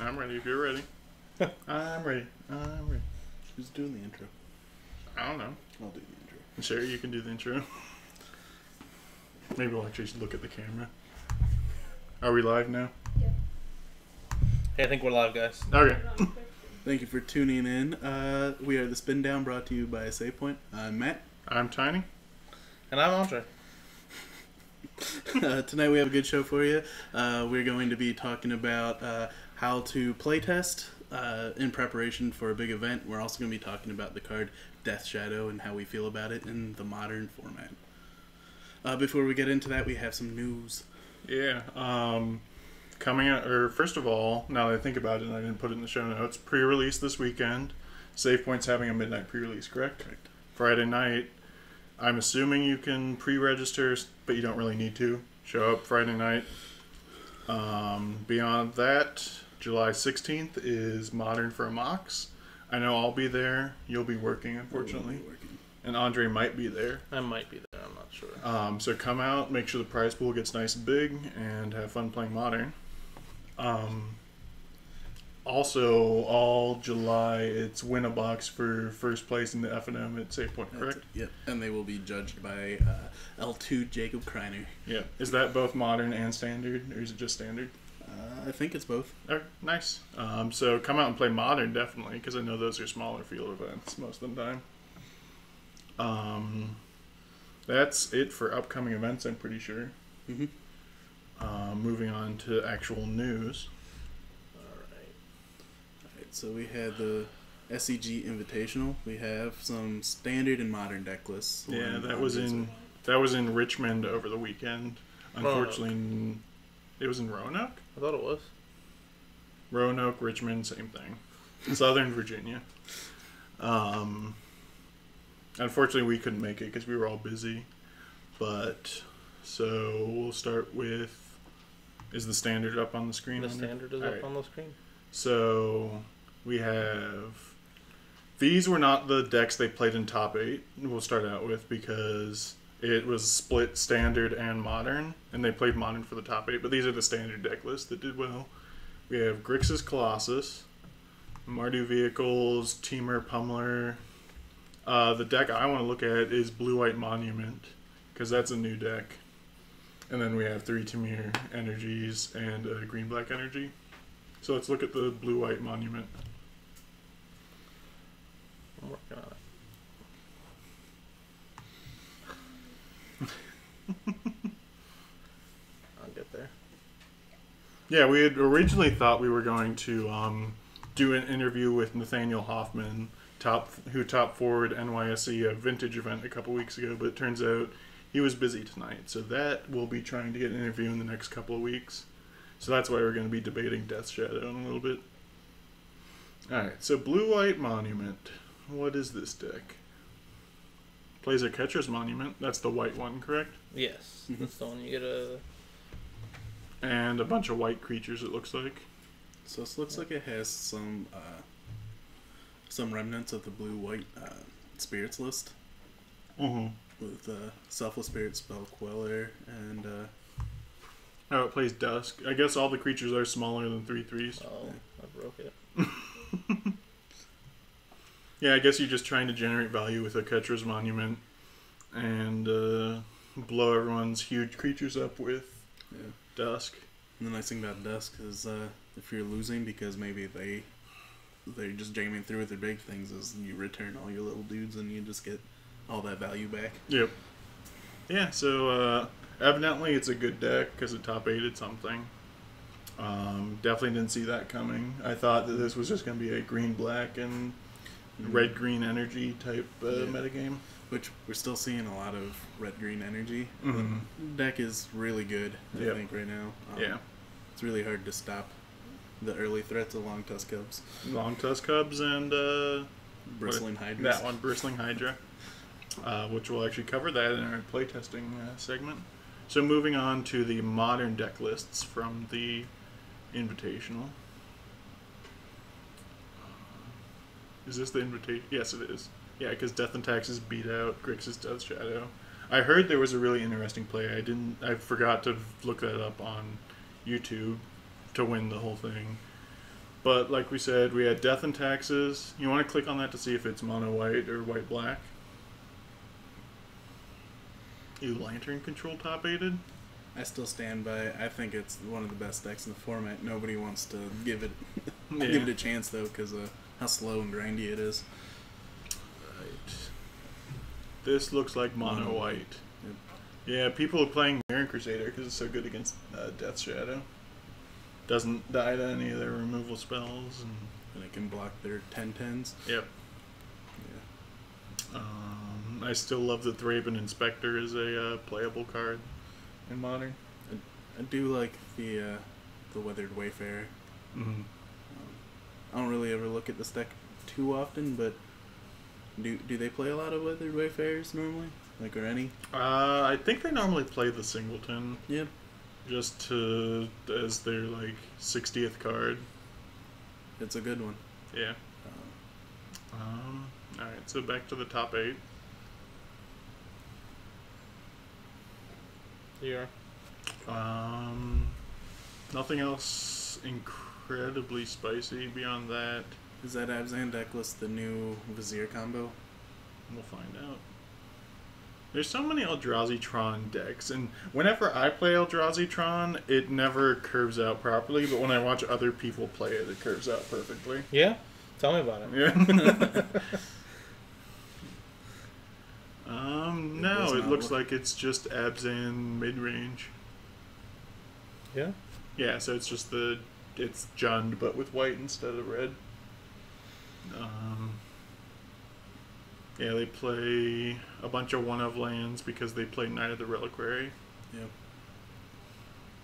I'm ready if you're ready. I'm ready. I'm ready. Who's doing the intro? I don't know. I'll do the intro. Sure, you can do the intro. Maybe we'll actually look at the camera. Are we live now? Yeah. Hey, I think we're live, guys. Okay. Thank you for tuning in. We are the Spin Down, brought to you by SavePoint. I'm Matt. I'm Tiny. And I'm Andre. Tonight we have a good show for you. We're going to be talking about how to playtest in preparation for a big event. We're also going to be talking about the card Death Shadow and how we feel about it in the modern format. Before we get into that, we have some news. Yeah. Coming out, or first of all, now that I think about it, and I didn't put it in the show notes, pre-release this weekend. SavePoint's having a midnight pre-release, correct? Correct. Friday night. I'm assuming you can pre-register, but you don't really need to. Show up Friday night. Beyond that, July 16th is Modern for a Mox. I know I'll be there. You'll be working, unfortunately. We'll be working. And Andre might be there. I might be there, I'm not sure. So come out, make sure the prize pool gets nice and big, and have fun playing Modern. Also, all July, it's win a box for first place in the F&M at SavePoint, correct? Yep. And they will be judged by L2 Jacob Kreiner. Yeah. Is that both Modern and Standard, or is it just Standard? I think it's both. Oh, nice. So come out and play Modern, definitely, because I know those are smaller field events most of the time. That's it for upcoming events, I'm pretty sure. Mm-hmm. Moving on to actual news. Alright, so we had the SEG Invitational. We have some standard and modern deck lists. Yeah, that was in Richmond over the weekend. Unfortunately, it was in Roanoke? I thought it was. Roanoke, Richmond, same thing. Southern Virginia. Unfortunately, we couldn't make it because we were all busy. But, so we'll start with, is the standard up on the screen? The standard is up on the screen. So we have, these were not the decks they played in top 8, we'll start out with, because it was split standard and modern, and they played modern for the top 8, but these are the standard deck lists that did well. We have Grixis Colossus, Mardu Vehicles, Teamer Pummeler. The deck I want to look at is Blue-White Monument, because that's a new deck. And then we have 3 Temur Energies and a Green-Black Energy. So let's look at the Blue-White Monument. I'm working on it. I'll get there. Yeah, we had originally thought we were going to do an interview with Nathaniel Hoffman, who top forward NYSE a vintage event a couple weeks ago, but it turns out he was busy tonight. So that we'll be trying to get an interview in the next couple of weeks. So that's why we're going to be debating Death Shadow in a little bit. Alright, so Blue-White Monument. What is this deck? Plays a Catcher's Monument. That's the white one, correct? Yes, that's the one you get a... And a bunch of white creatures, it looks like. So this looks like it has some remnants of the blue-white spirits list. Mm-hmm. With Selfless Spirit, Spell Queller, and... Oh, it plays Dusk. I guess all the creatures are smaller than 3/3s. Oh, I broke it. Yeah, I guess you're just trying to generate value with a Catcher's Monument and blow everyone's huge creatures up with Dusk. And the nice thing about Dusk is if you're losing because maybe they're just jamming through with their big things, is you return all your little dudes and you just get all that value back. Yep. Yeah, so evidently it's a good deck because it top 8'd something. Definitely didn't see that coming. I thought that this was just going to be a green-black and red-green energy type metagame. Which we're still seeing a lot of red-green energy. Mm-hmm. The deck is really good, I think, right now. Yeah. It's really hard to stop the early threats of Long Tusk Cubs. Long Tusk Cubs and... Bristling Hydras. That one, Bristling Hydra. Which we'll actually cover that in our playtesting segment. So moving on to the modern deck lists from the Invitational. Is this the invitation? Yes, it is. Yeah, because Death and Taxes beat out Grixis Death Shadow. I heard there was a really interesting play. I forgot to look that up on YouTube to win the whole thing. But like we said, we had Death and Taxes. You want to click on that to see if it's mono white or white black. You Lantern Control top aided. I still stand by. I think it's one of the best decks in the format. Nobody wants to give it Yeah. give it a chance though, because how slow and grindy it is. Right. This looks like mono Mono white. Yep. Yeah, people are playing Mirror Crusader because it's so good against Death Shadow. Doesn't die to any of their removal spells. And it can block their 10/10s. Yep. Yeah. I still love that Thraben Inspector is a playable card in Modern. I do like the Weathered Wayfarer. Mm-hmm. I don't really ever look at this deck too often, but do they play a lot of Weathered Wayfarers normally? Like, or any? I think they normally play the Singleton Yeah. just as their like 60th card. It's a good one. Yeah. All right, so back to the top 8. Here. Nothing else incredibly spicy beyond that. Is that Abzan deck list the new Vizier combo? We'll find out. There's so many Eldrazi Tron decks, and whenever I play Eldrazi Tron, it never curves out properly, but when I watch other people play it, it curves out perfectly. Yeah? Tell me about it. Yeah. No, does it not looks look- like it's just Abzan mid-range. Yeah? Yeah, so it's just it's Jund, but with white instead of red. Yeah, they play a bunch of one-of lands because they play Knight of the Reliquary. Yep.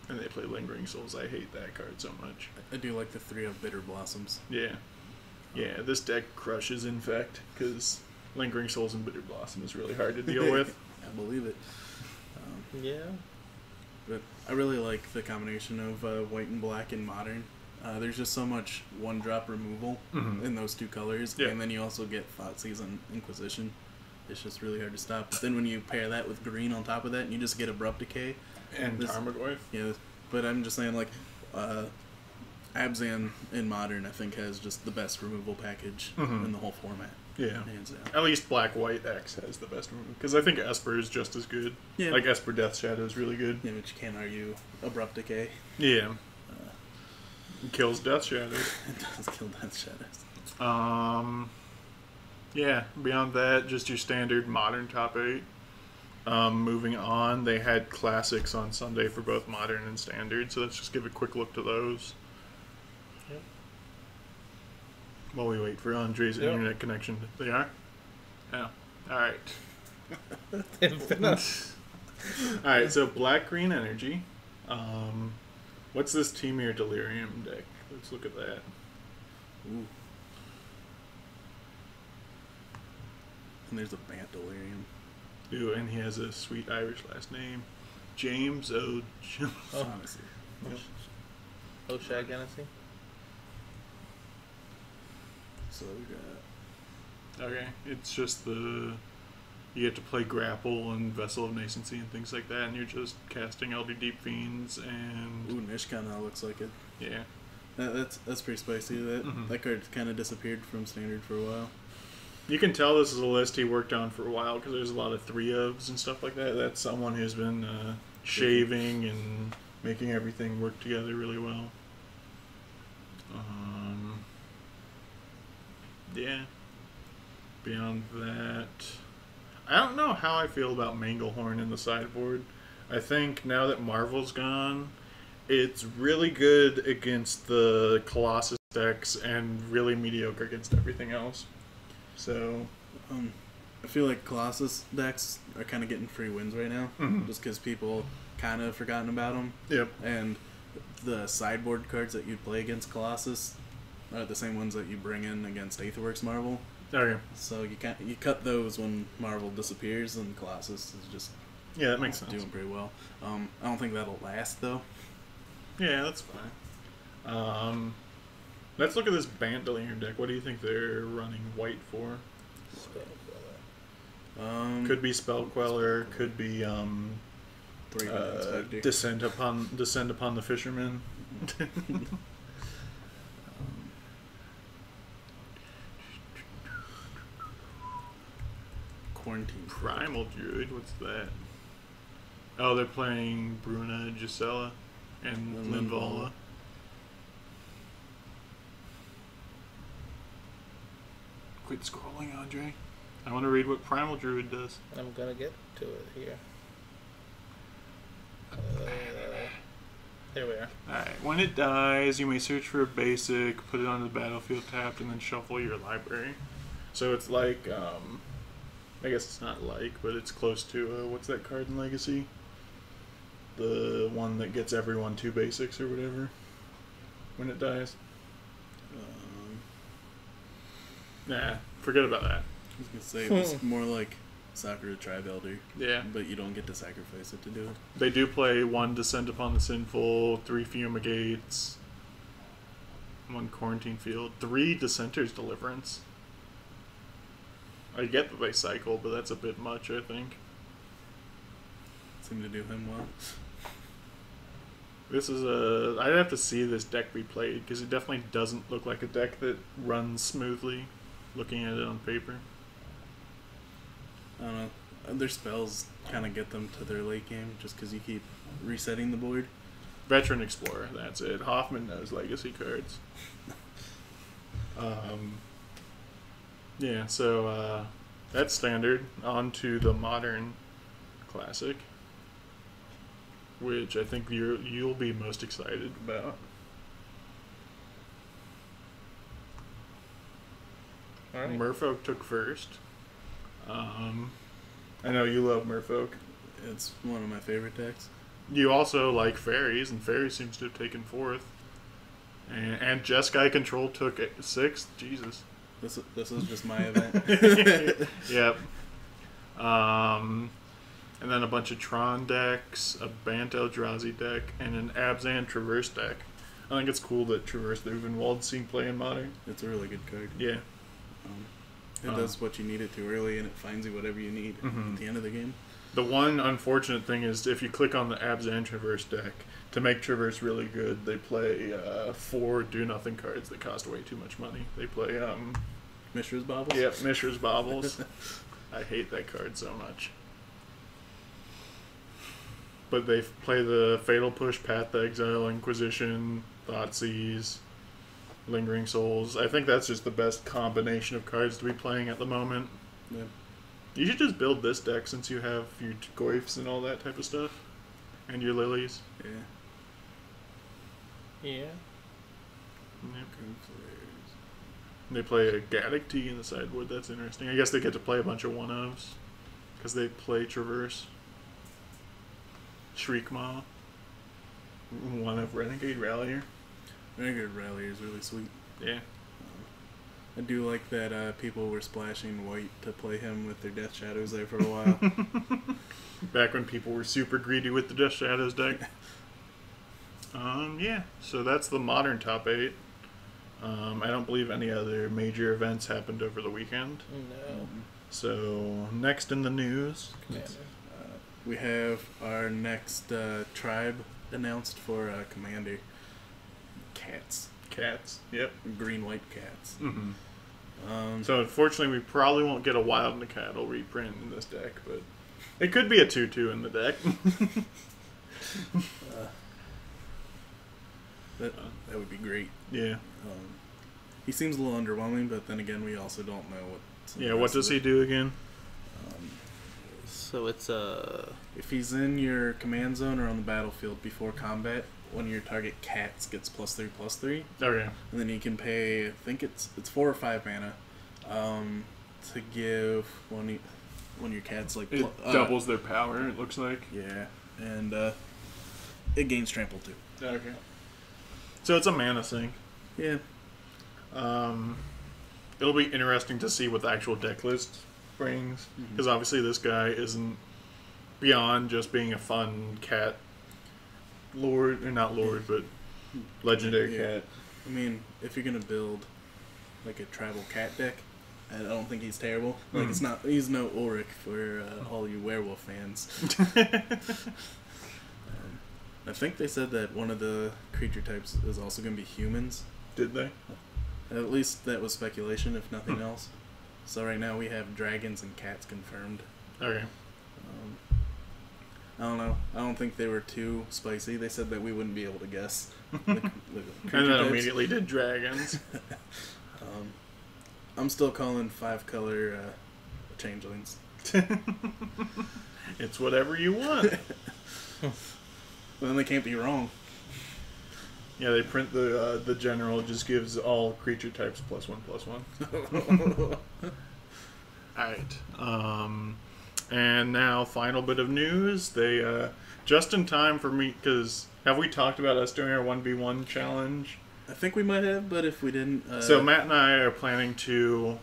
And they play Lingering Souls. I hate that card so much. I do like the 3 of Bitter Blossoms. Yeah. Yeah, this deck crushes Infect because Lingering Souls and Bitter Blossom is really hard to deal with. I believe it. Yeah. But I really like the combination of white and black in Modern. There's just so much one-drop removal Mhm. in those 2 colors, Yeah. and then you also get Thoughtseize and Inquisition. It's just really hard to stop. But then when you pair that with green on top of that, and you just get Abrupt Decay. And This- Tarmogoyf. Yeah, but I'm just saying, like, Abzan in Modern, I think, has just the best removal package Mhm. in the whole format. Yeah. Hands down. At least Black-White X has the best removal. Because I think Esper is just as good. Yeah. Like, Esper Death Shadow is really good. Yeah, but you can't argue Abrupt Decay. Yeah. Kills Death Shadow. It does kill Death Shadows. Yeah, beyond that, just your standard Modern top 8. Moving on, they had classics on Sunday for both Modern and Standard, so let's just give a quick look to those. Yep. While we wait for Andre's Yep. internet connection. They are? Yeah. Alright. Alright, so Black-Green Energy. What's this Temur Delirium deck? Let's look at that. Ooh. And there's a Bant Delirium. Ooh, and he has a sweet Irish last name. James O. Oh. Honestly. Oshag Hennessy? So we got Okay, it's just you get to play Grapple and Vessel of Nascency and things like that, and you're just casting Elder Deep Fiends and Ooh, Nishkana looks like it. yeah. That's pretty spicy. That Mhm. that card kind of disappeared from Standard for a while. You can tell this is a list he worked on for a while because there's a lot of 3-ofs and stuff like that. That's someone who's been shaving and making everything work together really well. Yeah. Beyond that, I don't know how I feel about Manglehorn in the sideboard. I think now that Marvel's gone, it's really good against the Colossus decks and really mediocre against everything else. So, I feel like Colossus decks are kind of getting free wins right now, Mhm. just because people kind of forgotten about them. yep. And the sideboard cards that you play against Colossus are the same ones that you bring in against Aetherworks Marvel. Okay. So you cut those when Marvel disappears, and Colossus is just Yeah, that makes sense. doing pretty well. I don't think that'll last though. Yeah, that's fine. Let's look at this Bant Delirium deck. What do you think they're running white for? Could be Spell Queller, could be Thraben Inspector. Descend upon the Fisherman. Quarantine. Primal Druid, what's that? Oh, they're playing Bruna, Gisela, and And Linvala. Quit scrolling, Andre. I want to read what Primal Druid does. I'm gonna get to it here. There we are. Alright, when it dies, you may search for a basic, put it on the battlefield tapped, and then shuffle your library. So it's like, I guess it's not like, but it's close to, what's that card in Legacy? The one that gets everyone 2 basics or whatever when it dies. Nah, forget about that. I was gonna say it was more like Sakura Tribe Elder, Yeah. but you don't get to sacrifice it to do it. They do play 1 Descent Upon the Sinful, 3 Fumigates, 1 Quarantine Field, 3 Dissenter's Deliverance. I get that they cycle, but that's a bit much, I think. Seemed to do him well. This is a... I'd have to see this deck be played, because it definitely doesn't look like a deck that runs smoothly, looking at it on paper. I don't know. Their spells kind of get them to their late game just because you keep resetting the board. Veteran Explorer, that's it. Hoffman knows Legacy cards. Yeah, so that's standard. On to the Modern Classic, which I think you'll be most excited about. Alright. Merfolk took first. I know you love Merfolk. It's one of my favorite decks. You also like Fairies, and Fairies seems to have taken fourth. And Jeskai Control took sixth. Jesus. This is just my event. Yep. And then a bunch of Tron decks, a Bant Eldrazi deck, and an Abzan Traverse deck. I think it's cool that Traverse the Uvenwald seen play in Modern. It's a really good card. Yeah. It does what you need it to early, and it finds you whatever you need at the end of the game. The one unfortunate thing is if you click on the Abzan Traverse deck, to make Traverse really good, they play 4 do-nothing cards that cost way too much money. They play, Mishra's Baubles? yep, Mishra's Baubles. I hate that card so much. But they play the Fatal Push, Path to Exile, Inquisition, Thoughtseize, Lingering Souls. I think that's just the best combination of cards to be playing at the moment. Yeah. You should just build this deck since you have your Goyfs and all that type of stuff. And your Lilies. Yeah. Yeah. Yep. They play a Gaddock Tea in the sideboard. That's interesting. I guess they get to play a bunch of one-ofs. Because they play Traverse. Shriekmaw. One of Renegade Rallier. Renegade Rallier is really sweet. Yeah. I do like that people were splashing white to play him with their Death Shadows there for a while. Back when people were super greedy with the Death Shadows deck. Yeah. So that's the Modern top 8. I don't believe any other major events happened over the weekend. No. So next in the news, Commander. We have our next tribe announced for Commander. Cats. Cats. Yep. Green-white cats. Mm-hmm. So unfortunately, we probably won't get a Wild and a Cattle reprint in this deck, but it could be a 2/2 in the deck. That would be great. Yeah. He seems a little underwhelming, but then again, we also don't know what. Yeah. What does he do again? So it's If he's in your command zone or on the battlefield before combat, one of your target cats gets +3/+3, Okay. and then you can pay. I think it's 4 or 5 mana, to give one of your cats like It doubles their power. It looks like. Yeah, and it gains trample too. Okay. So it's a mana sink. Yeah. It'll be interesting to see what the actual deck list brings, because obviously this guy isn't beyond just being a fun cat lord, or not lord, but legendary Yeah. cat. I mean, if you're gonna build like a tribal cat deck, I don't think he's terrible. Like he's no Ulrich for all you werewolf fans. I think they said that one of the creature types is also gonna be humans. Did they? At least that was speculation, if nothing else. So right now we have dragons and cats confirmed. Okay. I don't know. I don't think they were too spicy. They said that we wouldn't be able to guess. The And creature then types. immediately did dragons. I'm still calling 5-color changelings. It's whatever you want. Well, then they can't be wrong. Yeah, they print the general just gives all creature types +1/+1. Alright. And now, final bit of news. They, just in time for me, because have we talked about us doing our 1v1 challenge? I think we might have, but if we didn't... So Matt and I are planning to,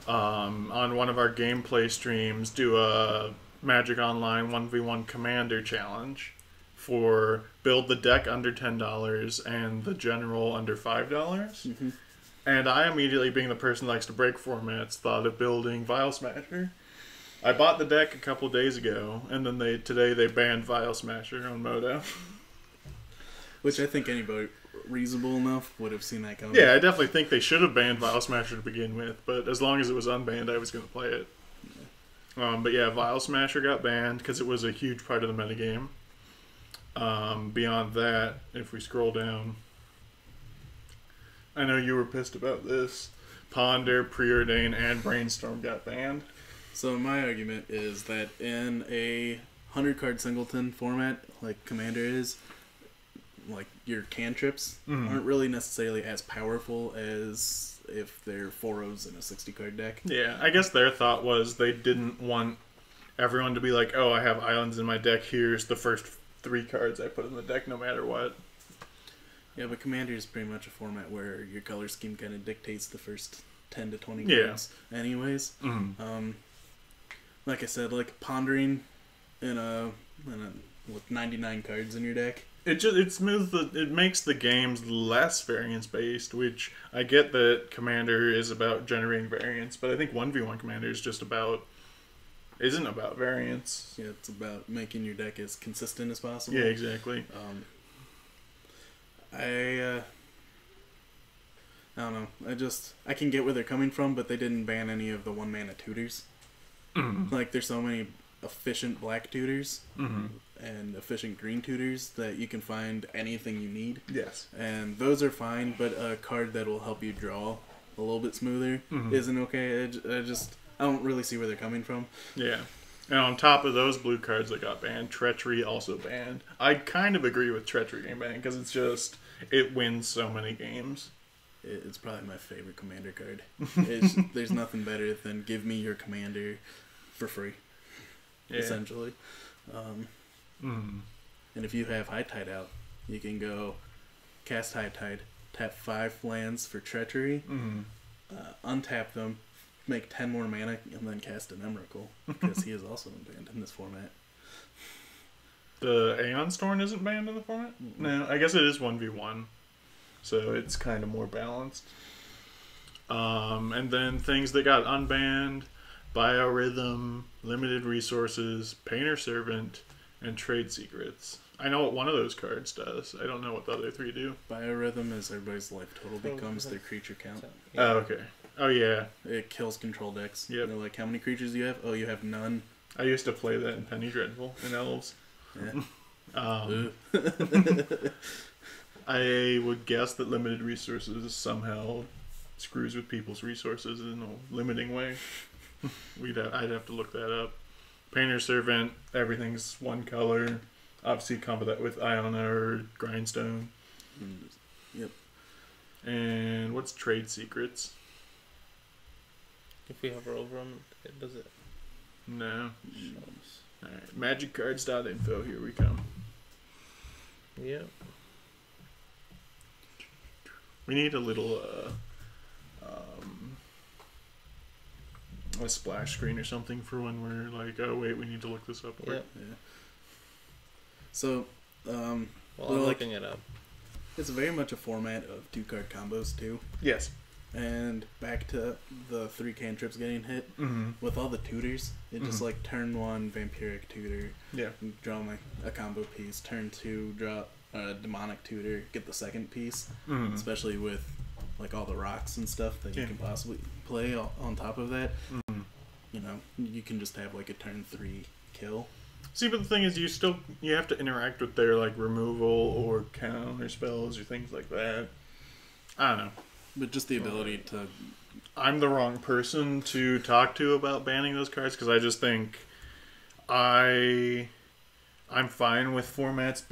on one of our gameplay streams, do a Magic Online 1v1 Commander challenge for build the deck under $10 and the general under $5. Mhm. And I immediately, being the person who likes to break formats, thought of building Vial Smasher. I bought the deck a couple days ago, and then today they banned Vial Smasher on Modo. Which I think anybody reasonable enough would have seen that coming. Yeah, I definitely think they should have banned Vial Smasher to begin with, but as long as it was unbanned, I was going to play it. But yeah, Vial Smasher got banned because it was a huge part of the metagame. Beyond that, if we scroll down, I know you were pissed about this. Ponder, Preordain, and Brainstorm got banned. So my argument is that in a 100-card singleton format, like Commander is, like your cantrips aren't really necessarily as powerful as if they're 4-0s in a 60-card deck. Yeah, I guess their thought was they didn't want everyone to be like, oh, I have islands in my deck, here's the first 3 cards I put in the deck no matter what. Yeah, but Commander is pretty much a format where your color scheme kind of dictates the first 10 to 20 Yeah. cards anyways. Mm-hmm. Like I said, like pondering with 99 cards in your deck. It makes the games less variance based, which I get that Commander is about generating variance, but I think 1v1 Commander is just isn't about variance. Yeah, it's about making your deck as consistent as possible. Yeah, exactly. I don't know. I can get where they're coming from, but they didn't ban any of the 1-mana tutors. Mm-hmm. Like, there's so many efficient black tutors and efficient green tutors that you can find anything you need. Yes. And those are fine, but a card that will help you draw a little bit smoother isn't okay. I don't really see where they're coming from. Yeah. And on top of those blue cards that got banned, Treachery also banned. I kind of agree with Treachery getting banned because it wins so many games. It's probably my favorite Commander card. There's nothing better than give me your Commander for free, essentially. And if you have High Tide out, you can go cast High Tide, tap 5 lands for Treachery, untap them, make 10 more mana, and then cast an Emrakul, because he is also banned in this format. The Aeon Storm isn't banned in the format? No, I guess it is 1v1. So it's kind of more balanced. And then things that got unbanned: Biorhythm, Limited Resources, Painter Servant, and Trade Secrets. I know what one of those cards does. I don't know what the other 3 do. Biorhythm is everybody's life total becomes their creature count. Oh, okay. Oh, yeah. It kills control decks. Yep. They're like, how many creatures do you have? Oh, you have none. I used to play that in Penny Dreadful in Elves. Yeah. I would guess that Limited Resources somehow screws with people's resources in a limiting way. I'd have to look that up. Painter Servant, everything's 1 color. Obviously combo that with Iona or Grindstone. Yep. And what's Trade Secrets? If we hover over them, it does it. No. Alright, magiccards.info, here we come. Yeah. We need a little a splash screen or something for when we're like, oh wait, we need to look this up. Yeah. So, Well, I'm like- looking it up. it's very much a format of 2-card combos too. Yes. And back to the 3 cantrips getting hit. Mm-hmm. With all the tutors, it just like turn 1 Vampiric Tutor, Yeah. draw a combo piece. Turn 2, draw a Demonic Tutor, get the second piece. Mm-hmm. Especially with like all the rocks and stuff that you can possibly play on top of that. Mm-hmm. You know, you can just have like a turn 3 kill. See, but the thing is, you have to interact with their like removal or counter spells or things like that. I don't know. But just the ability to... I'm the wrong person to talk to about banning those cards because I just think I'm fine with formats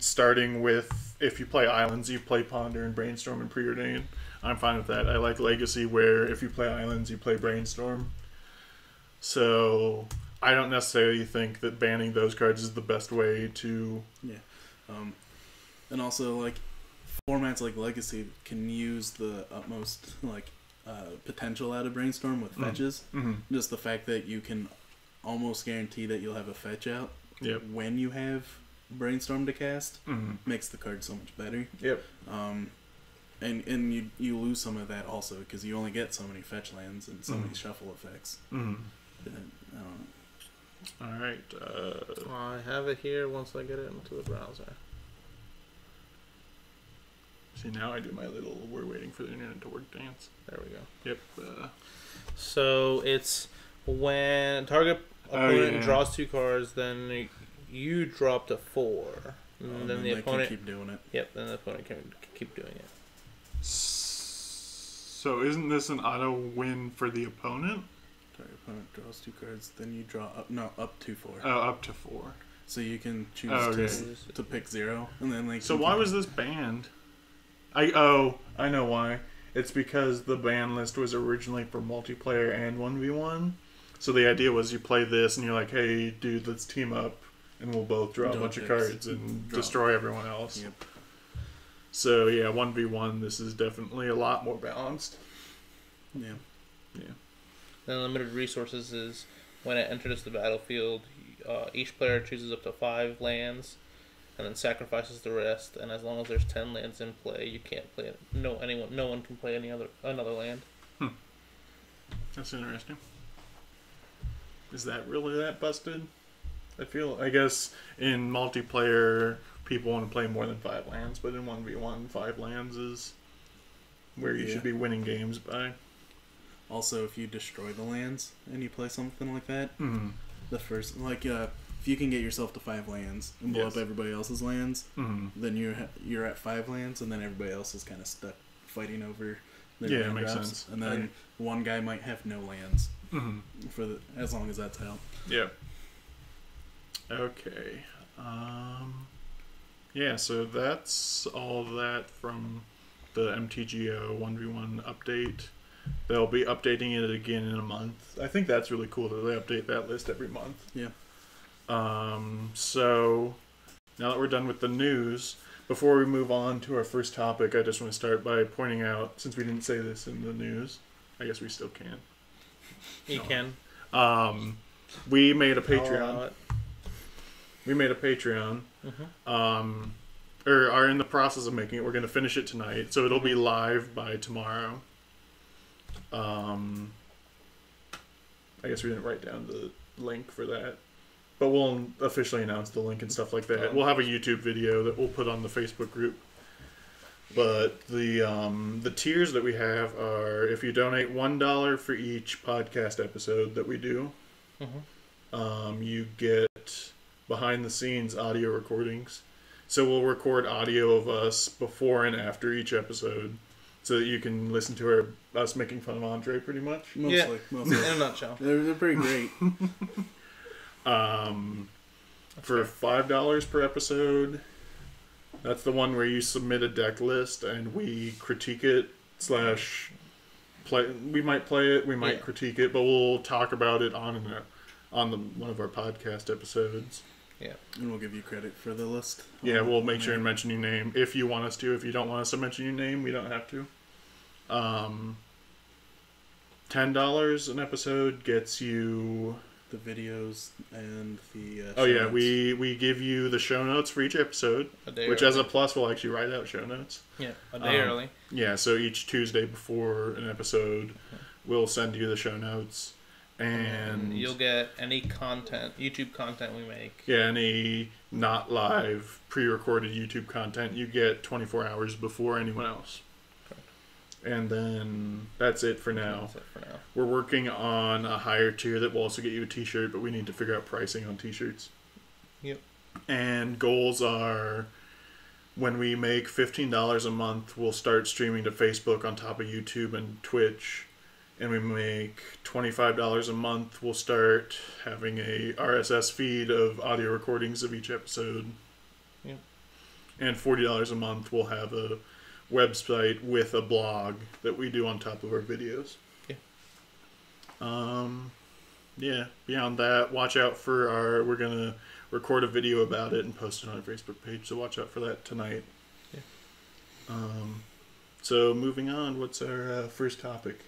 starting with, if you play Islands, you play Ponder and Brainstorm and Preordain. I'm fine with that. I like Legacy where if you play Islands, you play Brainstorm. So I don't necessarily think that banning those cards is the best way to... Yeah. And also, like, formats like Legacy can use the utmost, like, potential out of Brainstorm with fetches. Mm-hmm. Just the fact that you can almost guarantee that you'll have a fetch out when you have Brainstorm to cast makes the card so much better. Yep. And you lose some of that also because you only get so many fetch lands and so many shuffle effects. Alright. I have it here once I get it into the browser. See, now I do my little we're waiting for the internet to work dance. There we go. Yep. So it's when target opponent draws 2 cards, then you drop to 4. And then the opponent can keep doing it. Yep, then the opponent can keep doing it. So isn't this an auto win for the opponent? Target opponent draws 2 cards, then you draw up to 4. Oh, up to 4. So you can choose to pick 0, and then like. So why was this banned? I know why. It's because the ban list was originally for multiplayer and 1v1. So the idea was you play this and you're like, hey, dude, let's team up and we'll both draw a bunch of cards and destroy everyone else. Yep. So yeah, 1v1, this is definitely a lot more balanced. Yeah. Then limited resources is when it enters the battlefield, each player chooses up to 5 lands and then sacrifices the rest, and as long as there's 10 lands in play, you can't play it. No one can play another land. That's interesting. Is that really that busted? I guess in multiplayer people want to play more than 5 lands, but in 1v1 5 lands is where you should be winning games by. Also, if you destroy the lands and you play something like that, Mm-hmm. the first if you can get yourself to 5 lands and blow up everybody else's lands, then you're at 5 lands, and then everybody else is kind of stuck fighting over their land makes drops. sense. And then one guy might have no lands as long as that's out. Yeah. Okay. Yeah, so that's all that from the MTGO 1v1 update. They'll be updating it again in a month. I think that's really cool that they update that list every month. Yeah. So now that we're done with the news, before we move on to our first topic, I just want to start by pointing out, since we didn't say this in the news, I guess we still can. You can. We made a I'll Patreon. allow it. We made a Patreon. Or are in the process of making it. We're going to finish it tonight, so it'll be live by tomorrow. I guess we didn't write down the link for that, but we'll officially announce the link and stuff like that. We'll have a YouTube video that we'll put on the Facebook group. But the tiers that we have are, if you donate $1 for each podcast episode that we do, you get behind the scenes audio recordings. So we'll record audio of us before and after each episode, so that you can listen to us making fun of Andre, pretty much. Mostly. In a nutshell. They're pretty great. For $5 per episode, that's the one where you submit a deck list and we critique it / play. We might play it, we might critique it, but we'll talk about it on one of our podcast episodes. Yeah. And we'll give you credit for the list. Yeah, we'll make sure and mention your name if you want us to. If you don't want us to mention your name, we don't have to. $10 an episode gets you the videos and the notes. we give you the show notes for each episode, which early. As a plus we'll actually write out show notes. Yeah, a day early. Yeah, so each Tuesday before an episode, we'll send you the show notes. And you'll get any YouTube content we make. Yeah, any not live, pre-recorded YouTube content you get 24 hours before anyone else. Correct. And then that's it for now. That's it for now. We're working on a higher tier that will also get you a t-shirt, but we need to figure out pricing on t-shirts. Yep. And goals are, when we make $15 a month, we'll start streaming to Facebook on top of YouTube and Twitch. And we make $25 a month, we'll start having a RSS feed of audio recordings of each episode. Yep. And $40 a month, we'll have a website with a blog that we do on top of our videos. Yeah. Beyond that, watch out for we're gonna record a video about it and post it on our Facebook page, so watch out for that tonight. Yeah. So moving on, what's our first topic?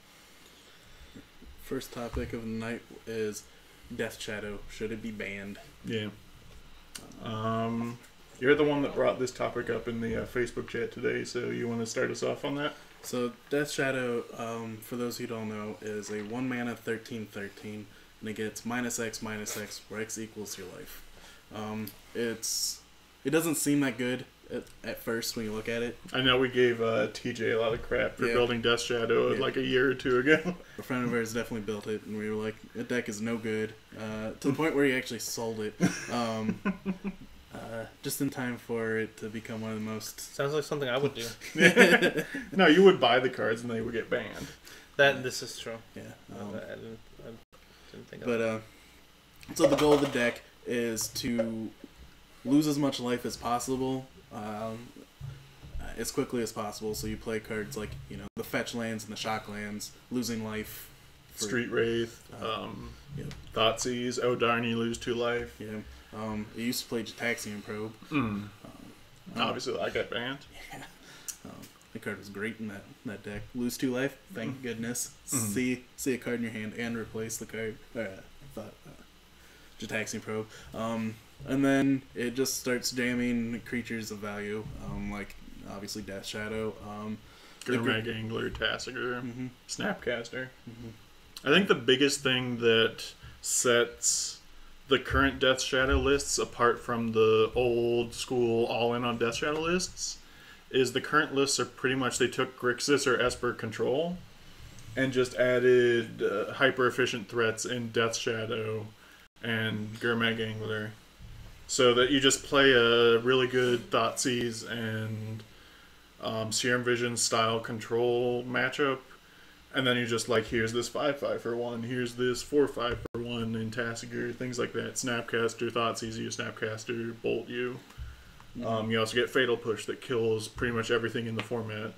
First topic of the night is Death Shadow. Should it be banned? Yeah. You're the one that brought this topic up in the Facebook chat today, so you want to start us off on that? So Death Shadow, for those who don't know, is a 1 mana 13/13, and it gets -X, -X, where X equals your life. It doesn't seem that good at first when you look at it. I know we gave TJ a lot of crap for building Death Shadow like a year or two ago. A friend of ours definitely built it, and we were like, the deck is no good, to the point where he actually sold it. Just in time for it to become one of the most... Sounds like something I would do. No, you would buy the cards and they would get banned. This is true. Yeah. I didn't think of that. So the goal of the deck is to lose as much life as possible, as quickly as possible. So you play cards like, the fetch lands and the shock lands, losing life. Street Wraith, Thoughtseize, oh darn, you lose 2 life. Yeah. It used to play Jataxian Probe. Obviously, I got banned. Yeah. The card was great in that deck. Lose 2 life, thank goodness. See a card in your hand and replace the card. Jataxian Probe. And then it just starts jamming creatures of value, like obviously Death Shadow. Gurmag Angler, Tasigur, Snapcaster. I think the biggest thing that sets the current Death Shadow lists apart from the old school all-in on Death Shadow lists is the current lists are pretty much, they took Grixis or Esper Control and just added hyper-efficient threats in Death Shadow and Gurmag Angler. So that you just play a really good Thoughtseize and Serum Vision style control matchup, and then you're just like, here's this 5/5 for 1, here's this 4/5 for 1 in Tasigur, things like that. Snapcaster, Thoughtseize you, Snapcaster, Bolt you. You also get Fatal Push that kills pretty much everything in the format.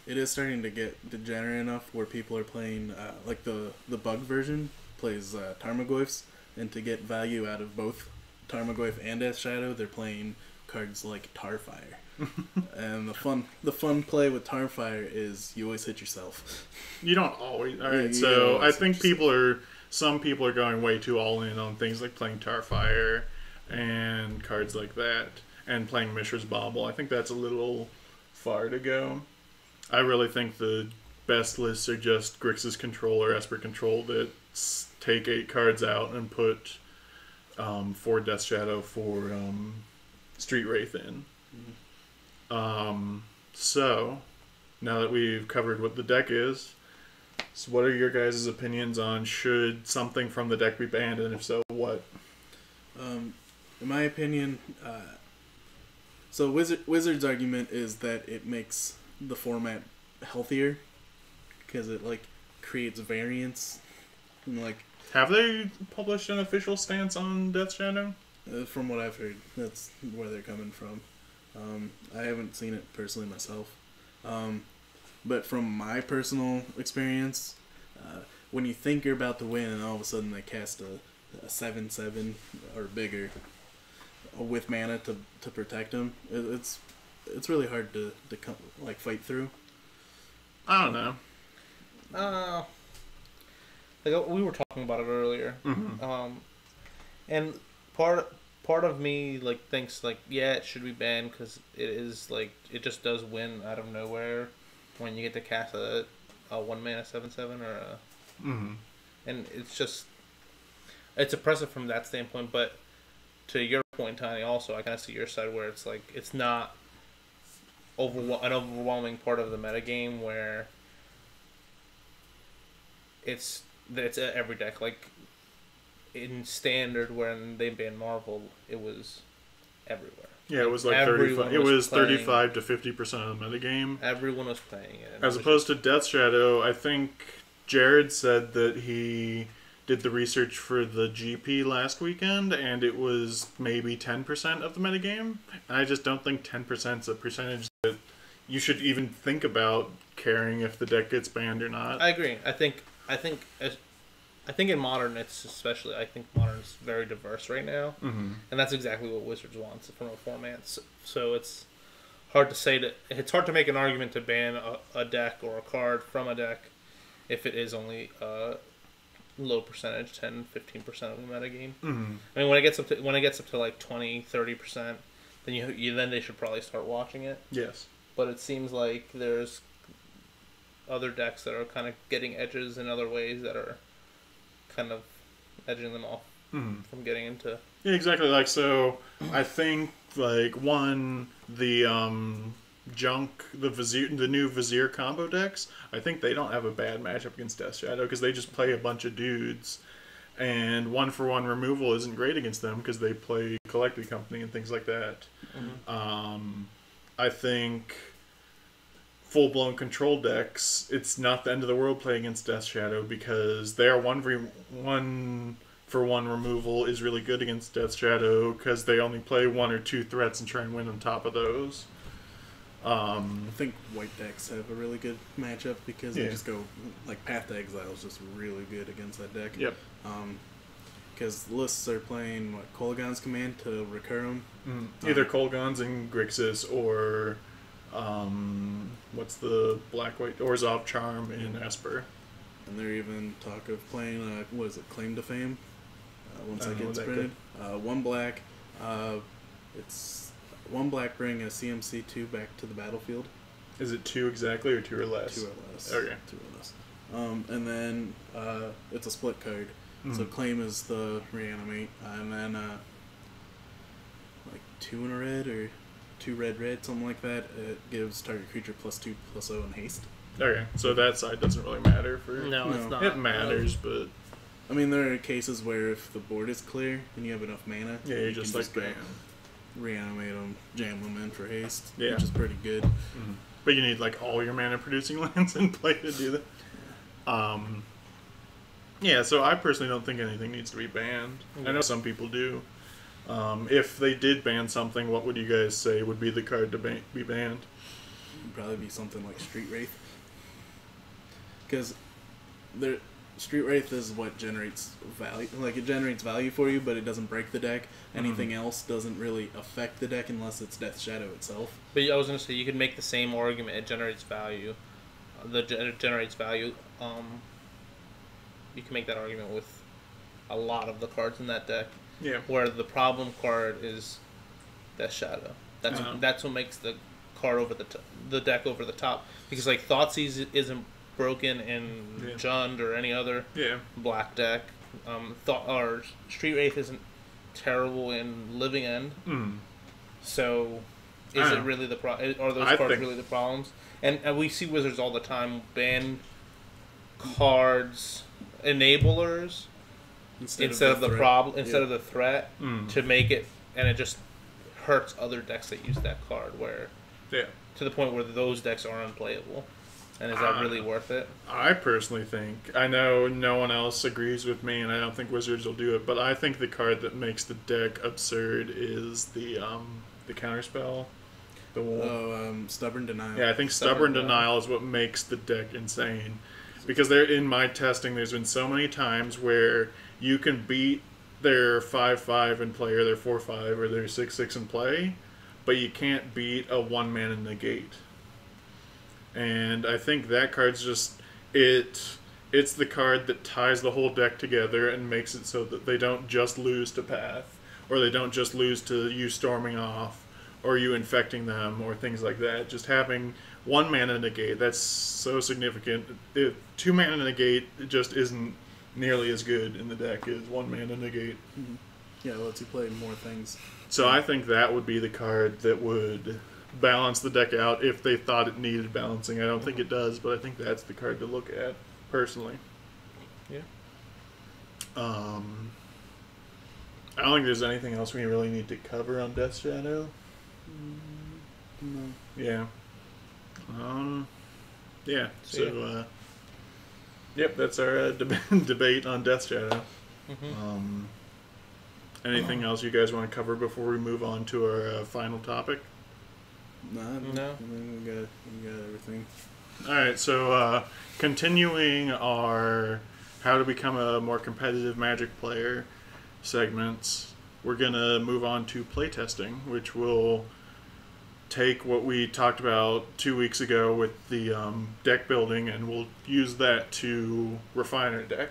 It is starting to get degenerate enough where people are playing, like the bug version plays Tarmogoyfs, and to get value out of both Tarmogoyf and Death Shadow, they're playing cards like Tarfire. And the fun play with Tarfire is you always hit yourself. You don't always. Alright, so I think some people are going way too all in on things like playing Tarfire and cards like that, and playing Mishra's Bauble. I think that's a little far to go. I really think the best lists are just Grixis Control or Esper Control that take 8 cards out and put 4 Death Shadow for Street Wraith in. So, now that we've covered what the deck is, so what are your guys' opinions on should something from the deck be banned, and if so, what? In my opinion, so Wizard's argument is that it makes the format healthier because it creates variance and have they published an official stance on Death Shadow? From what I've heard, that's where they're coming from. I haven't seen it personally myself, but from my personal experience, when you think you're about to win and all of a sudden they cast a 7/7 or bigger with mana to protect them, it's really hard to fight through. I don't know. We were talking about it earlier, and part of me thinks it should be banned because it is it just does win out of nowhere when you get to cast a 1 mana 7/7 or a and it's oppressive from that standpoint. But to your point, Tiny, also I kind of see your side where it's it's not an overwhelming part of the metagame where it's every deck. Like in standard, when they banned Marvel, it was everywhere. Yeah, it was like Everyone 35. It was playing. 35 to 50% of the metagame. Everyone was playing it. and As it was opposed to Death Shadow, I think Jared said that he did the research for the GP last weekend, and it was maybe 10% of the metagame. And I just don't think 10% is a percentage that you should even think about caring if the deck gets banned or not. I agree. I think in Modern, I think Modern is very diverse right now, Mm-hmm. and that's exactly what Wizards wants from a format. So it's hard to say it's hard to make an argument to ban a deck or a card from a deck if it is only a low percentage, 10-15% of the metagame. Mm-hmm. I mean, when it gets up to like 20-30%, then they should probably start watching it. Yes. But it seems like there's other decks that are kind of getting edges in other ways that are kind of edging them off Mm-hmm. from getting into. Yeah, exactly. Like, so I think like the the new Vizier combo decks, I think they don't have a bad matchup against Death Shadow because they just play a bunch of dudes, and 1-for-1 removal isn't great against them because they play Collected Company and things like that. Mm-hmm. I think full-blown control decks, it's not the end of the world playing against Death Shadow because their 1-for-1 removal is really good against Death Shadow because they only play 1 or 2 threats and try and win on top of those. I think white decks have a really good matchup because Yeah. they just go like Path to Exile is just really good against that deck. Yep. Because lists are playing Kolaghan's Command to recur them. Either Kolaghan's and Grixis or what's the black-white Orzhov Charm in Esper. And they're even talk of playing what is it, Claim to Fame? Once I that don't know gets what that printed, one black. It's one black bring a CMC2 back to the battlefield. Is it 2 exactly or 2 or less? 2 or less. Okay. 2 or less. And then it's a split card. So Claim is the reanimate, and then like 2 in a red or 2 red, something like that. It gives target creature +2/+0 and haste. Okay, so that side doesn't really matter for... No, it's No. not. It matters, but... I mean, there are cases where if the board is clear and you have enough mana, Yeah, you just can like go bam. reanimate them, jam them in for haste, Yeah. which is pretty good. But you need like all your mana producing lands in play to do that. Yeah, so I personally don't think anything needs to be banned. I know some people do. If they did ban something, what would you guys say would be the card to be banned? It'd probably be something like Street Wraith. Because Street Wraith is what generates value. Like, it generates value for you, but it doesn't break the deck. Anything else doesn't really affect the deck unless it's Death Shadow itself. But I was going to say, you could make the same argument. It generates value. It generates value. You can make that argument with a lot of the cards in that deck. Yeah. Where the problem card is Death Shadow. That's what makes the card the deck over the top. Because like Thoughtseize isn't broken in Jund or any other black deck. Or Street Wraith isn't terrible in Living End. So is it really the problem? Are those cards really the problems? And we see Wizards all the time ban cards, enablers instead of the problem, instead of the threat, to make it, and it just hurts other decks that use that card. Where to the point where those decks are unplayable. And is that really worth it? I personally think, I know no one else agrees with me, and I don't think Wizards will do it, but I think the card that makes the deck absurd is the counterspell. Stubborn Denial. Yeah, I think Stubborn Denial is what makes the deck insane. Because in my testing, there's been so many times where you can beat their 5/5 in play, or their 4/5, or their 6/6 in play, but you can't beat a 1-mana negate. And I think that card's just it's the card that ties the whole deck together and makes it so that they don't just lose to Path, or they don't just lose to you storming off, or you infecting them, or things like that. Just having 1-mana negate, that's so significant. 2-mana negate just isn't nearly as good in the deck as 1-mana negate. Yeah, it lets you play more things. So I think that would be the card that would balance the deck out if they thought it needed balancing. I don't think it does, but I think that's the card to look at, personally. Yeah. I don't think there's anything else we really need to cover on Death Shadow. No. Yeah. Yeah. So, yep, that's our debate on Death Shadow. Mm-hmm. Anything else you guys want to cover before we move on to our final topic? No. I think we got everything. All right, so continuing our how to become a more competitive Magic player segments, we're going to move on to playtesting, which will take what we talked about 2 weeks ago with the deck building, and we'll use that to refine our deck.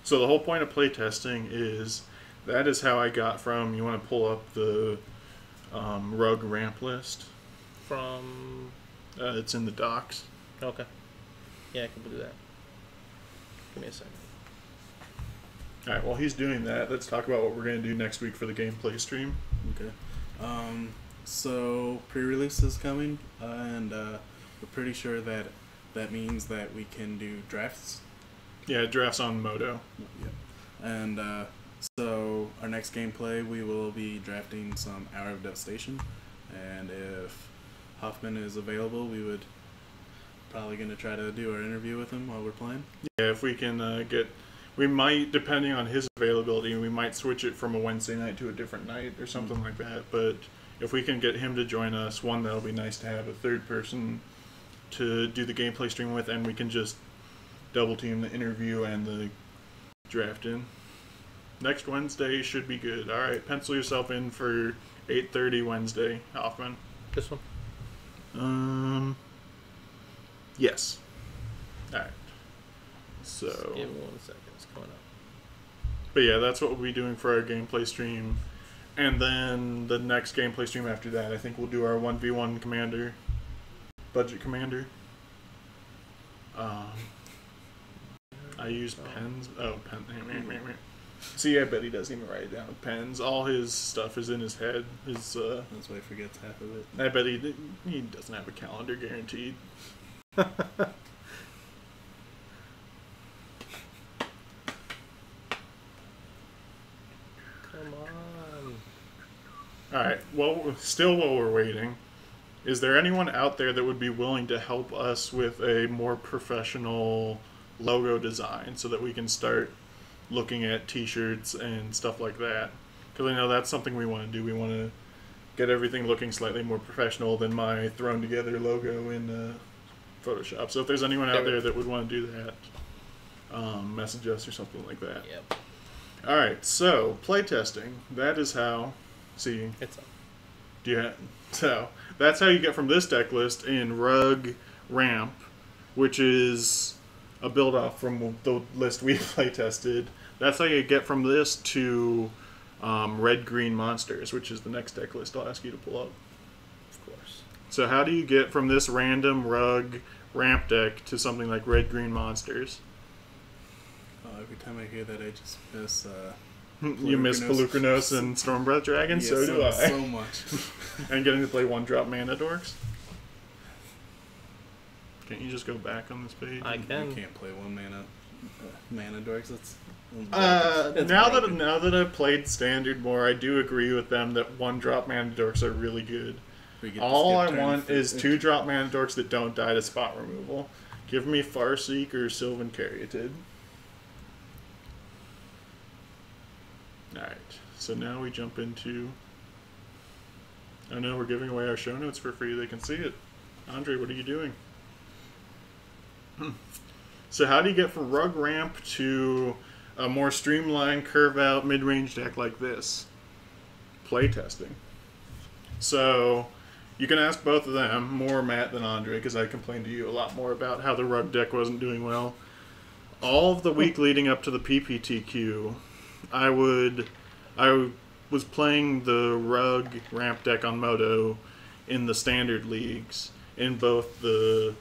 So the whole point of playtesting is that is how I got from, you want to pull up the rug ramp list? From... It's in the docs. Okay. Yeah, I can do that. Give me a second. All right, while he's doing that, let's talk about what we're going to do next week for the gameplay stream. Okay. So pre-release is coming, and we're pretty sure that means that we can do drafts. Yeah, drafts on Moto. Yep. And so our next gameplay, we will be drafting some Hour of Devastation, and if Hoffman is available, we would probably going to try to do our interview with him while we're playing. Yeah, if we can we might, depending on his availability, we might switch it from a Wednesday night to a different night or something like that. But if we can get him to join us, one, that'll be nice to have a third person to do the gameplay stream with, and we can just double team the interview and the draft in. Next Wednesday should be good. All right, pencil yourself in for 8:30 Wednesday, Hoffman. This one? Yes. All right. So. Just give me 1 second. It's coming up. But yeah, that's what we'll be doing for our gameplay stream. And then the next gameplay stream after that, I think we'll do our 1v1 commander. Budget commander. I use pens. Oh, pen. See, I bet he doesn't even write it down with pens. All his stuff is in his head. That's why he forgets half of it. I bet he doesn't have a calendar guaranteed. Come on. Alright, well, still while we're waiting, is there anyone out there that would be willing to help us with a more professional logo design so that we can start looking at t-shirts and stuff like that? Because I know that's something we want to do. We want to get everything looking slightly more professional than my thrown together logo in Photoshop. So if there's anyone out there that would want to do that, message us or something like that. Yep. Alright, so playtesting. That is how... See, It's up. so that's how you get from this deck list in Rug Ramp, which is a build off from the list we playtested. That's how you get from this to Red Green Monsters, which is the next deck list I'll ask you to pull up. Of course. So how do you get from this random Rug Ramp deck to something like Red Green Monsters? Every time I hear that, I just miss... You miss Pelucranos and Stormbreath Dragon? Yeah, so do I. So much. And getting to play 1-drop Mana Dorks? Can't you just go back on this page? I can. You can't play one mana dorks. That's now that I've played Standard more, I do agree with them that 1-drop Mana Dorks are really good. All I want is 2-drop Mana Dorks that don't die to spot removal. Give me Farseek or Sylvan Caryatid. Alright, so now we jump into... I know we're giving away our show notes for free. They can see it. Andre, what are you doing? So how do you get from Rug Ramp to a more streamlined, curve-out, mid-range deck like this? Playtesting. So you can ask both of them, more Matt than Andre, because I complained to you a lot more about how the Rug deck wasn't doing well. All of the week leading up to the PPTQ, I was playing the Rug Ramp deck on Moto in the Standard Leagues, in both the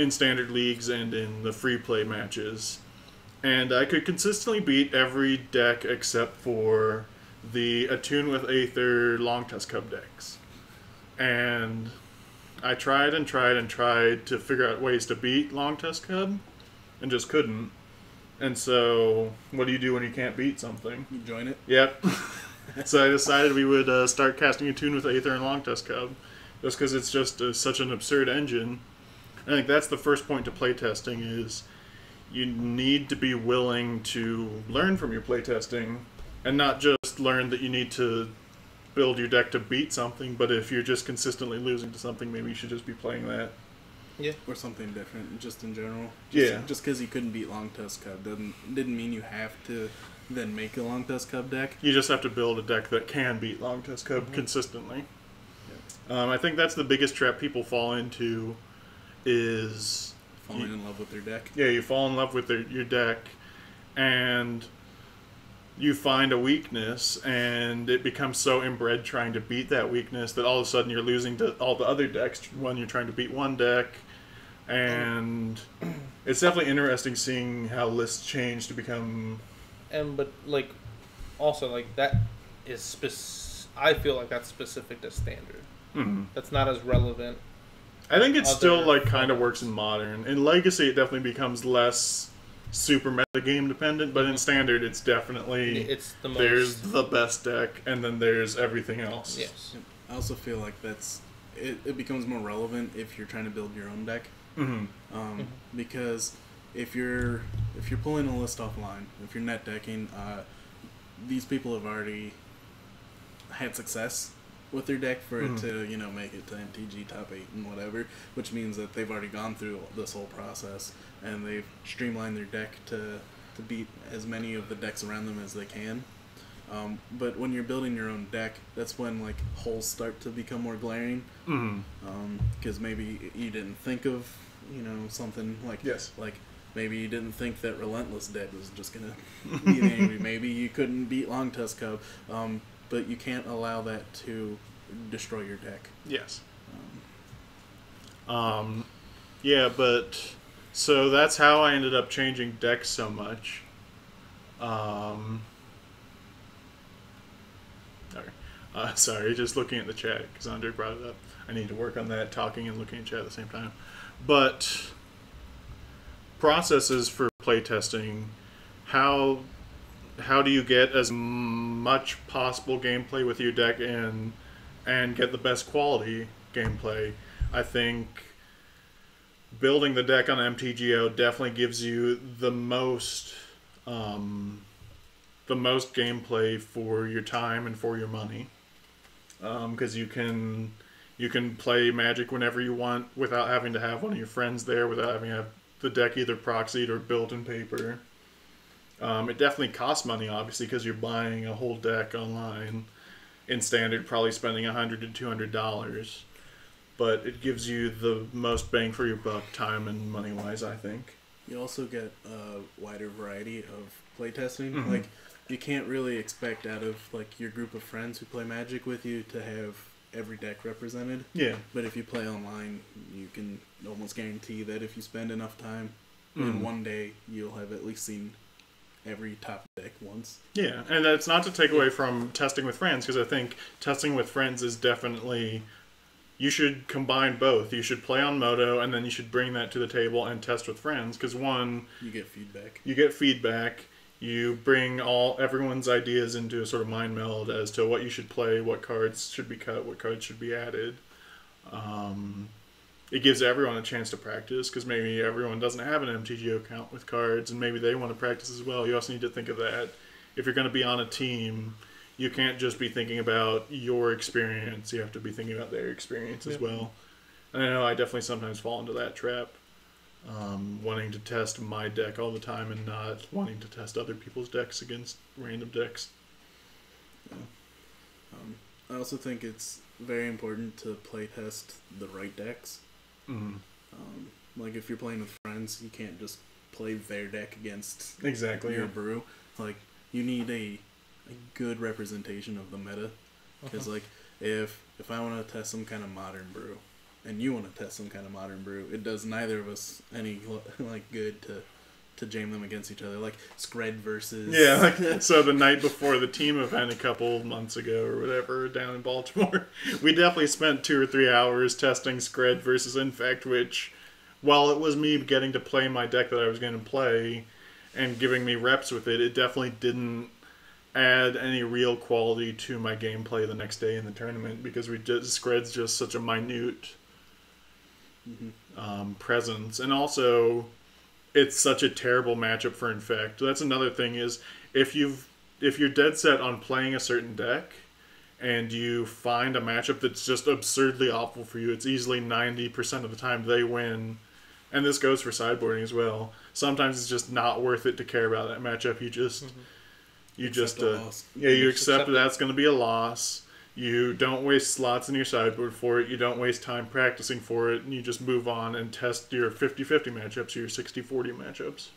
Standard Leagues and in the free play matches. And I could consistently beat every deck except for the Attune with Aether Long Tusk Cub decks. And I tried and tried and tried to figure out ways to beat Long Tusk Cub and just couldn't. And so, what do you do when you can't beat something? You join it. Yep. So I decided we would start casting Attune with Aether and Long Tusk Cub, just because it's just such an absurd engine. I think that's the first point to playtesting is you need to be willing to learn from your playtesting and not just learn that you need to build your deck to beat something, but if you're just consistently losing to something, maybe you should just be playing that. Yeah. Or something different, just in general. Yeah. Just because you couldn't beat Long Tusk Cub didn't mean you have to then make a Long Tusk Cub deck. You just have to build a deck that can beat Long Tusk Cub consistently. I think that's the biggest trap people fall into is... Falling in love with their deck. Yeah, you fall in love with your deck, and you find a weakness, and it becomes so inbred trying to beat that weakness that all of a sudden you're losing to all the other decks when you're trying to beat one deck. And it's definitely interesting seeing how lists change to become... But like, also like that is I feel like that's specific to standard. Mm-hmm. That's not as relevant. I think it still like kind of works in modern. In Legacy, it definitely becomes less super metagame dependent, but in standard, it's definitely it's the most. There's the best deck, and then there's everything else. Yes. I also feel like it becomes more relevant if you're trying to build your own deck. Mm-hmm. Because if you're pulling a list offline, if you're net decking, these people have already had success with their deck for it to make it to MTG top 8 and whatever, which means that they've already gone through this whole process and they've streamlined their deck to beat as many of the decks around them as they can. But when you're building your own deck, that's when like holes start to become more glaring. Because maybe you didn't think of something like like maybe you didn't think that Relentless Dead was just gonna be angry. Maybe you couldn't beat Long Tusk Cub. But you can't allow that to destroy your deck. Yes. Yeah, but so that's how I ended up changing decks so much. Sorry, just looking at the chat because Andre brought it up. I need to work on that, talking and looking at chat at the same time. But processes for playtesting, how do you get as much possible gameplay with your deck and get the best quality gameplay? I think building the deck on MTGO definitely gives you the most gameplay for your time and for your money, because you can play Magic whenever you want without having to have one of your friends there, without having to have the deck either proxied or built in paper. It definitely costs money, obviously, because you're buying a whole deck online. In standard, probably spending $100 to $200. But it gives you the most bang for your buck, time and money-wise, I think. You also get a wider variety of playtesting. Like, you can't really expect out of like your group of friends who play Magic with you to have every deck represented. Yeah. But if you play online, you can almost guarantee that if you spend enough time in one day, you'll have at least seen every top deck once. Yeah, and that's not to take away from testing with friends, because I think testing with friends is definitely... You should combine both. You should play on Moto, and then you should bring that to the table and test with friends, because one... You get feedback. You bring everyone's ideas into a sort of mind meld as to what you should play, what cards should be cut, what cards should be added. It gives everyone a chance to practice, because maybe everyone doesn't have an MTGO account with cards, and maybe they want to practice as well. You also need to think of that. If you're going to be on a team, you can't just be thinking about your experience. You have to be thinking about their experience as well. And I know I definitely sometimes fall into that trap, wanting to test my deck all the time and not wanting to test other people's decks against random decks. I also think it's very important to play test the right decks. Like if you're playing with friends, you can't just play their deck against your brew. Like you need a good representation of the meta, because like if I want to test some kind of modern brew and you want to test some kind of modern brew, it does neither of us any like good to to jam them against each other, like Scred versus... Yeah, like, so the night before the team event a couple months ago or whatever down in Baltimore, we definitely spent 2 or 3 hours testing Scred versus Infect, which, while it was me getting to play my deck that I was going to play and giving me reps with it, it definitely didn't add any real quality to my gameplay the next day in the tournament, because Scred's just such a minute presence. And also, it's such a terrible matchup for Infect. That's another thing is, if you're dead set on playing a certain deck and you find a matchup that's just absurdly awful for you, it's easily 90% of the time they win. And this goes for sideboarding as well. Sometimes it's just not worth it to care about that matchup. You accept that that's going to be a loss. You don't waste slots in your sideboard for it. You don't waste time practicing for it. And you just move on and test your 50-50 matchups, your 60-40 matchups.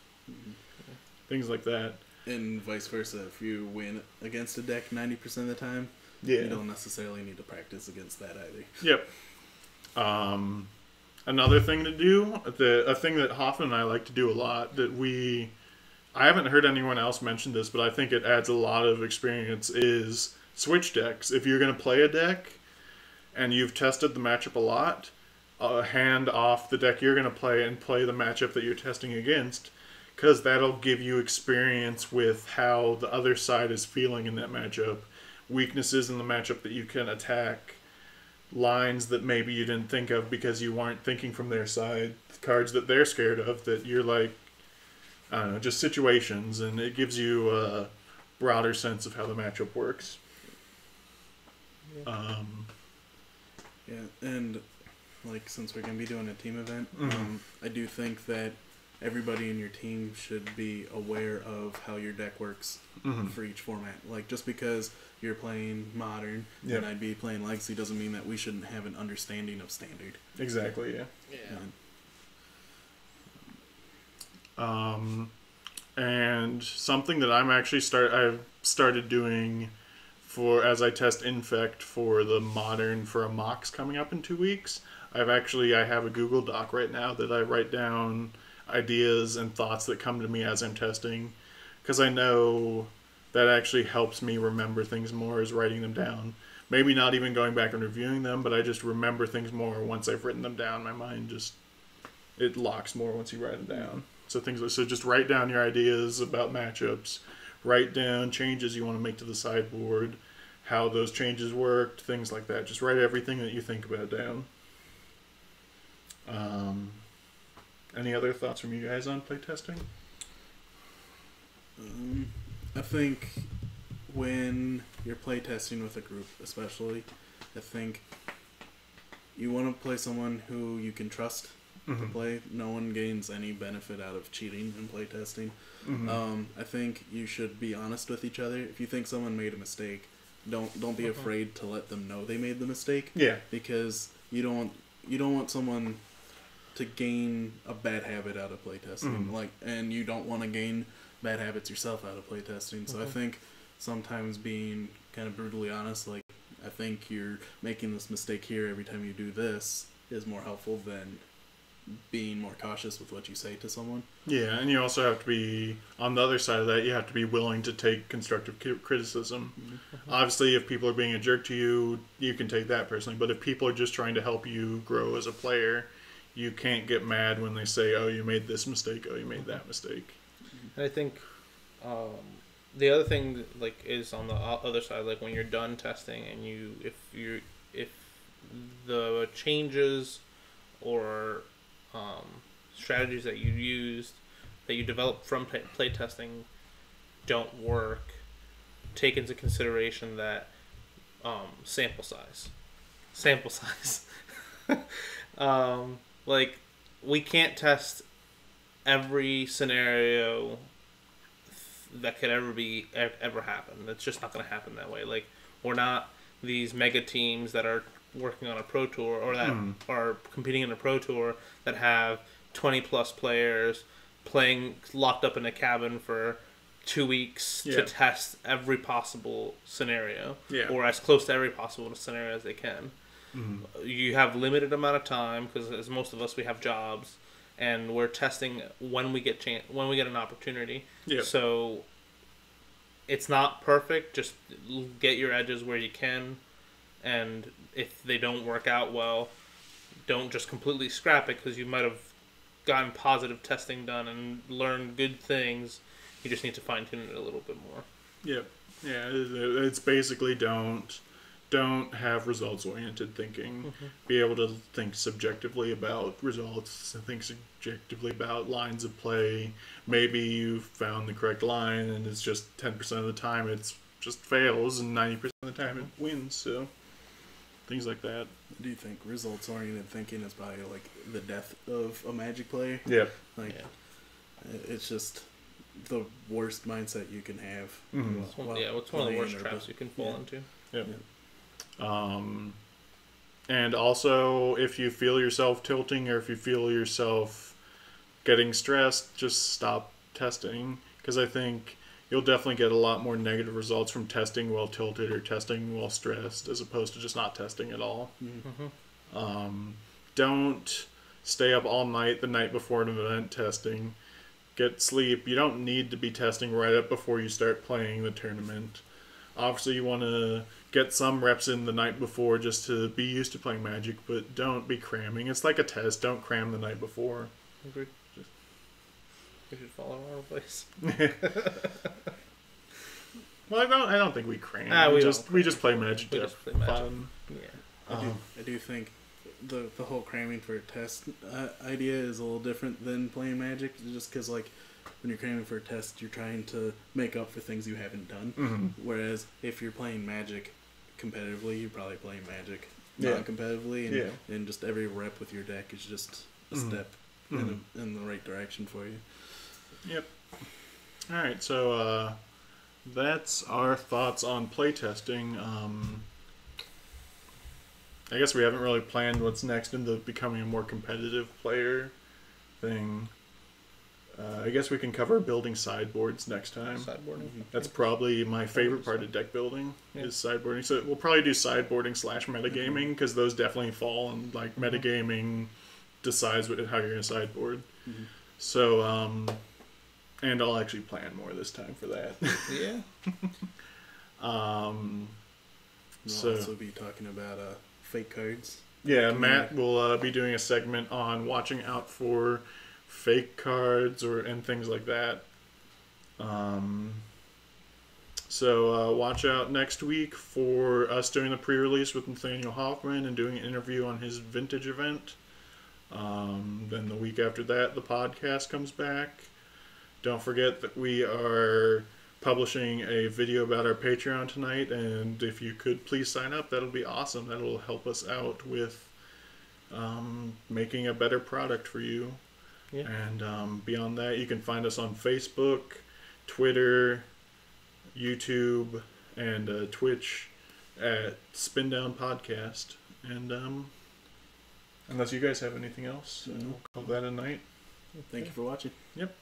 Things like that. And vice versa. If you win against a deck 90% of the time, you don't necessarily need to practice against that either. Yep. Another thing to do, a thing that Hoffman and I like to do a lot, I haven't heard anyone else mention this, but I think it adds a lot of experience, is switch decks. If you're going to play a deck and you've tested the matchup a lot, hand off the deck you're going to play and play the matchup that you're testing against, because that'll give you experience with how the other side is feeling in that matchup, weaknesses in the matchup that you can attack, lines that maybe you didn't think of because you weren't thinking from their side, cards that they're scared of that you're like, I don't know, just situations, and it gives you a broader sense of how the matchup works. Yeah, and like, since we're going to be doing a team event, I do think that everybody in your team should be aware of how your deck works for each format. Like, just because you're playing Modern and I'd be playing Legacy doesn't mean that we shouldn't have an understanding of Standard. Exactly, yeah. And something that I've started doing as I test Infect for the Modern for a MOX coming up in 2 weeks. I have a Google Doc right now that I write down ideas and thoughts that come to me as I'm testing, because I know that actually helps me remember things more, is writing them down. Maybe not even going back and reviewing them, but I just remember things more once I've written them down. My mind it locks more once you write them down. So just write down your ideas about matchups, write down changes you want to make to the sideboard, how those changes worked, things like that. Just write everything that you think about down. Any other thoughts from you guys on playtesting? I think when you're playtesting with a group, especially, I think you want to play someone who you can trust to play. No one gains any benefit out of cheating in playtesting. I think you should be honest with each other. If you think someone made a mistake, don't be afraid to let them know they made the mistake. Yeah. Because you don't want someone to gain a bad habit out of playtesting. And you don't want to gain bad habits yourself out of playtesting. So I think sometimes being kind of brutally honest, like, I think you're making this mistake here every time you do this, is more helpful than being more cautious with what you say to someone. Yeah, and you also have to be, on the other side of that, you have to be willing to take constructive criticism. Obviously, if people are being a jerk to you, you can take that personally. But if people are just trying to help you grow as a player, you can't get mad when they say, oh, you made this mistake, oh, you made that mistake. And I think the other thing, like, is on the other side, like, when you're done testing and if the changes or strategies that you used, that you developed from play testing, don't work, take into consideration that sample size. Like, we can't test every scenario that could ever happen. It's just not going to happen that way. Like, we're not these mega teams that are working on a pro tour, or that are competing in a pro tour, that have 20 plus players playing locked up in a cabin for 2 weeks to test every possible scenario, or as close to every possible scenario as they can. You have limited amount of time, because as most of us, we have jobs, and we're testing when we get an opportunity. Yeah. So it's not perfect. Just get your edges where you can, and if they don't work out well, don't just completely scrap it because you might have gotten positive testing done and learned good things. You just need to fine tune it a little bit more. Yep. Yeah. It's basically don't have results oriented thinking. Mm-hmm. Be able to think subjectively about results. Think subjectively about lines of play. Maybe you found the correct line and it's just 10% of the time it's just fails and 90% of the time it wins. So things like that. Do you think results oriented thinking is probably like the death of a Magic player? Yep. Like, Yeah. it's just the worst mindset you can have. Mhm. It's one of the worst traps you can fall into. Yep. And also, if you feel yourself tilting or if you feel yourself getting stressed, just stop testing. Because I think you'll definitely get a lot more negative results from testing while tilted or testing while stressed as opposed to just not testing at all. Mm-hmm. Don't stay up all night the night before an event testing. Get sleep. You don't need to be testing right up before you start playing the tournament. Obviously, you want to get some reps in the night before just to be used to playing Magic, but don't be cramming. It's like a test. Don't cram the night before. Agreed. We should follow our advice. Well, I don't think we cram. We just play Magic. We to just have play Magic. fun. Yeah. I do think the whole cramming for a test idea is a little different than playing Magic, just because like when you're cramming for a test, you're trying to make up for things you haven't done. Mm-hmm. Whereas if you're playing Magic competitively, you're probably playing Magic Yeah. non-competitively, and just every rep with your deck is just a Mhm. step Mhm. in the right direction for you. Yep. All right, so that's our thoughts on playtesting. I guess we haven't really planned what's next into becoming a more competitive player thing. I guess we can cover building sideboards next time. Sideboarding. That's probably my favorite part of deck building is sideboarding. So we'll probably do sideboarding / metagaming because those definitely fall in like metagaming decides how you're going to sideboard. Mhm. So and I'll actually plan more this time for that. Yeah. We'll So also be talking about fake cards. yeah, Matt will be doing a segment on watching out for fake cards and things like that. So watch out next week for us doing the pre-release with Nathaniel Hoffman and doing an interview on his vintage event. Then the week after that, the podcast comes back. Don't forget that we are publishing a video about our Patreon tonight, and if you could please sign up, that'll be awesome. That'll help us out with making a better product for you. Yeah. And beyond that, you can find us on Facebook, Twitter, YouTube, and Twitch at Spin Down Podcast. And unless you guys have anything else, we'll call that a night. Thank you for watching. Yep.